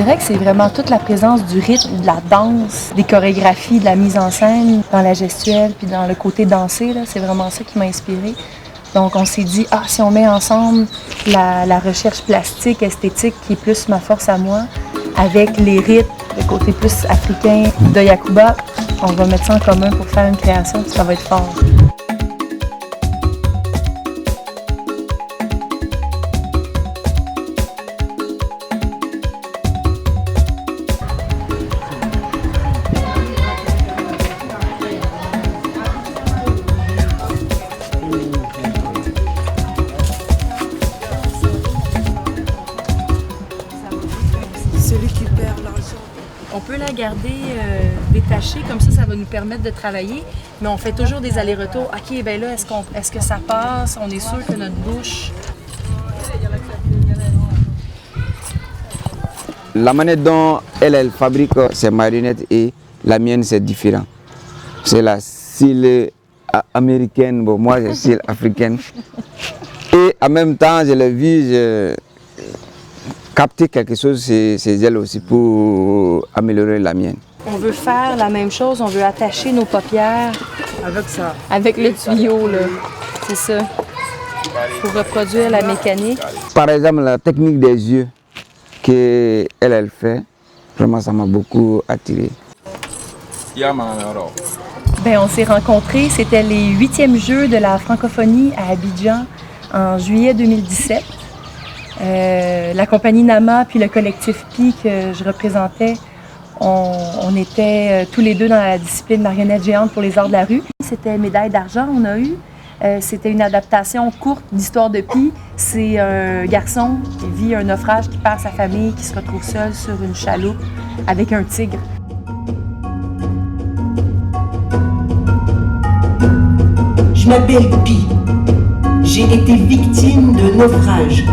dirais que c'est vraiment toute la présence du rythme, de la danse, des chorégraphies, de la mise en scène, dans la gestuelle, puis dans le côté dansé, là, c'est vraiment ça qui m'a inspirée. Donc on s'est dit, si on met ensemble la recherche plastique, esthétique, qui est plus ma force à moi, avec les rythmes, le côté plus africain de Yacouba, on va mettre ça en commun pour faire une création, puis ça va être fort. Celui qui perd l'argent. On peut la garder détachée, comme ça va nous permettre de travailler, mais on fait toujours des allers-retours. OK, bien là, est-ce que ça passe? On est sûr que notre bouche... La manière dont elle fabrique ses marionnettes et la mienne, c'est différent. C'est la style américaine, bon, moi, c'est style africaine. Et en même temps, je l'ai vu capter quelque chose chez elle aussi pour améliorer la mienne. On veut faire la même chose, on veut attacher nos paupières Avec ça. avec le tuyau, là. C'est ça. Pour reproduire la mécanique. Par exemple, la technique des yeux qu'elle fait, vraiment, ça m'a beaucoup attiré. Bien, on s'est rencontrés, c'était les 8e Jeux de la francophonie à Abidjan en juillet 2017. La compagnie Nama puis le collectif Pi que je représentais, on était tous les deux dans la discipline marionnette géante pour les arts de la rue. C'était médaille d'argent, on a eu. C'était une adaptation courte d'Histoire de Pi. C'est un garçon qui vit un naufrage, qui perd sa famille, qui se retrouve seul sur une chaloupe avec un tigre. Je m'appelle Pi. J'ai été victime de naufrage.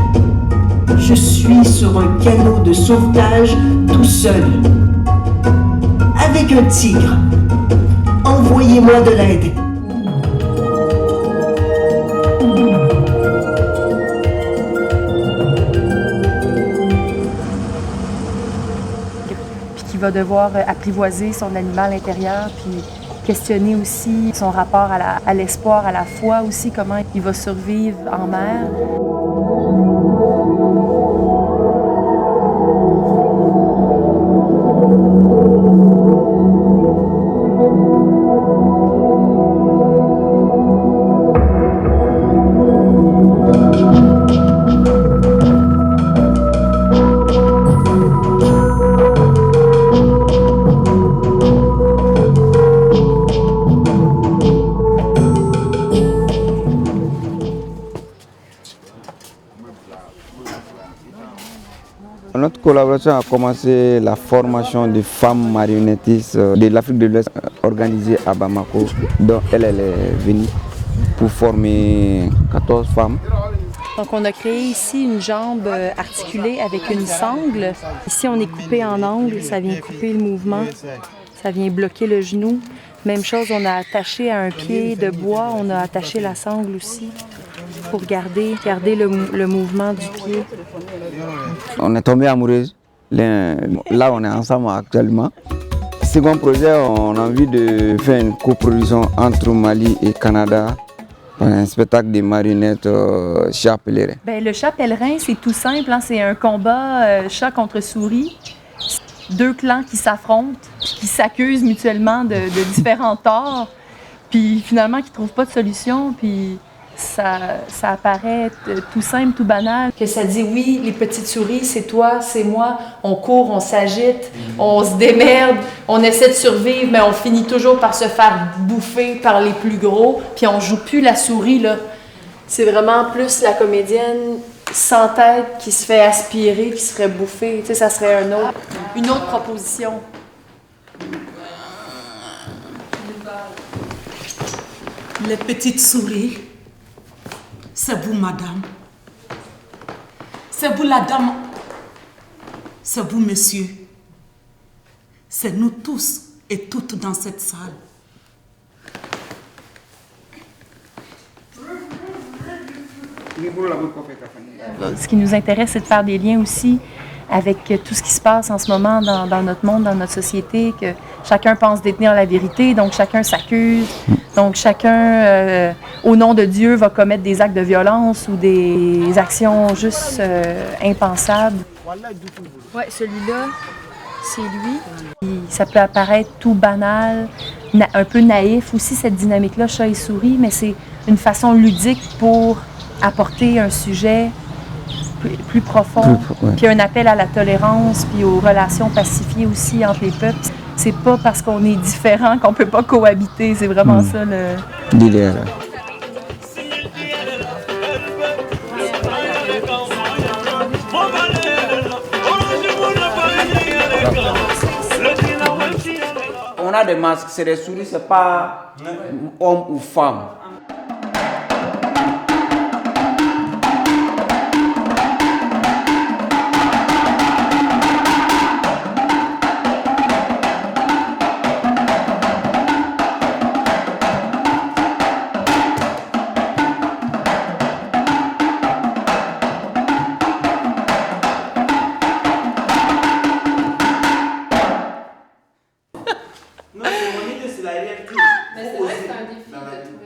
Je suis sur un canot de sauvetage tout seul. Avec un tigre. Envoyez-moi de l'aide. Puis qui va devoir apprivoiser son animal intérieur, puis questionner aussi son rapport à l'espoir, à la foi aussi, comment il va survivre en mer. Notre collaboration a commencé la formation des femmes marionnettistes de l'Afrique de l'Ouest organisée à Bamako, dont elle est venue pour former 14 femmes. Donc on a créé ici une jambe articulée avec une sangle. Ici on est coupé en angle, ça vient couper le mouvement, ça vient bloquer le genou. Même chose, on a attaché à un pied de bois, on a attaché la sangle aussi pour garder le mouvement du pied. On est tombés amoureuses. Là, on est ensemble actuellement. Second projet, on a envie de faire une coproduction entre Mali et Canada. Un spectacle de marionnettes chat pèlerin. Bien, le chat pèlerin, c'est tout simple, hein? C'est un combat chat contre souris. Deux clans qui s'affrontent, qui s'accusent mutuellement de différents torts, puis finalement qui ne trouvent pas de solution, puis ça apparaît tout simple, tout banal. Que ça dit oui, les petites souris, c'est toi, c'est moi, on court, on s'agite, on se démerde, on essaie de survivre, mais on finit toujours par se faire bouffer par les plus gros, puis on joue plus la souris, là. C'est vraiment plus la comédienne sans tête qui se fait aspirer, qui se ferait bouffer. Tu sais, ça serait une autre proposition. Les petites souris, c'est vous, madame. C'est vous, la dame. C'est vous, monsieur. C'est nous tous et toutes dans cette salle. Ce qui nous intéresse, c'est de faire des liens aussi avec tout ce qui se passe en ce moment dans notre monde, dans notre société, que chacun pense détenir la vérité, donc chacun s'accuse, donc chacun, au nom de Dieu, va commettre des actes de violence ou des actions juste impensables. Ouais, celui-là, c'est lui. Puis ça peut apparaître tout banal, un peu naïf aussi, cette dynamique-là, chat et souris, mais c'est une façon ludique pour apporter un sujet plus profond, puis un appel à la tolérance, puis aux relations pacifiées aussi entre les peuples. C'est pas parce qu'on est différent qu'on peut pas cohabiter, c'est vraiment ça l'idéal. On a des masques, c'est des souris, c'est pas homme ou femme. Non, mon idée, c'est la réalité. Mais c'est vrai que c'est un défi de trouver